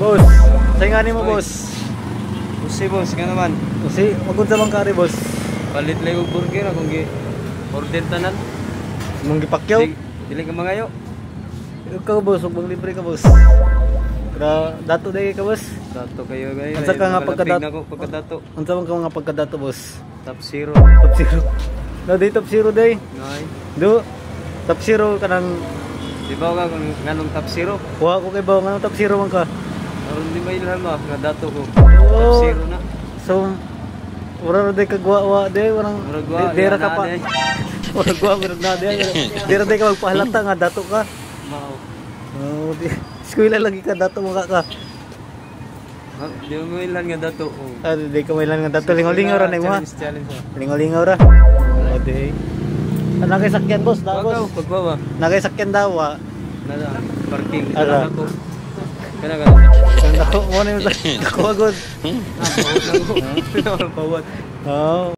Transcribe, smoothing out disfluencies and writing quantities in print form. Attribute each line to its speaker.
Speaker 1: Boss, sayangani mo boss.
Speaker 2: Usi boss, ka naman.
Speaker 1: Usi, magod sa bangkari boss.
Speaker 2: Palit lang yung burger akong order tanan.
Speaker 1: Mong gipakyaw.
Speaker 2: Dili ka mangayo.
Speaker 1: Ikaw boss, ug libre ka boss. Pero dato dai ka boss.
Speaker 2: Dato kayo guys.
Speaker 1: Unsa ka nga
Speaker 2: pagkadato?
Speaker 1: Unsa man ka nga pagkadato boss?
Speaker 2: Top 0.
Speaker 1: Top 0. No, day top 0 day.
Speaker 2: Nay.
Speaker 1: Do. Top 0 kanang
Speaker 2: Di ba ka kung nganong top 0?
Speaker 1: kuha ko kay bawo nga top 0 man ka.
Speaker 2: Aron di may ilhan mo nga dato ko.
Speaker 1: Oh.
Speaker 2: Top 0 na.
Speaker 1: So ora day kagwa day warang dera ka pa. Ora gwa mirag na day. Dera day ka magpahalata nga dato ka.
Speaker 2: Mao.
Speaker 1: Oh, di. Eskwela lagi ka dato mo ka.
Speaker 2: Di mo ilan nga dato.
Speaker 1: Ah, day ka may lang nga dato lingaw-lingaw ra na mo ha.
Speaker 2: Challenge.
Speaker 1: Lingaw-lingaw ra. Oh, day. Nakay sakyan boss, daw boss.
Speaker 2: Pagbawa.
Speaker 1: Nakay sakyan daw wa.
Speaker 2: Nada parking
Speaker 1: Ara.
Speaker 2: ako. Kana ka.
Speaker 1: Ang dako mo na yung dako agad.
Speaker 2: Bawat.
Speaker 1: Oh.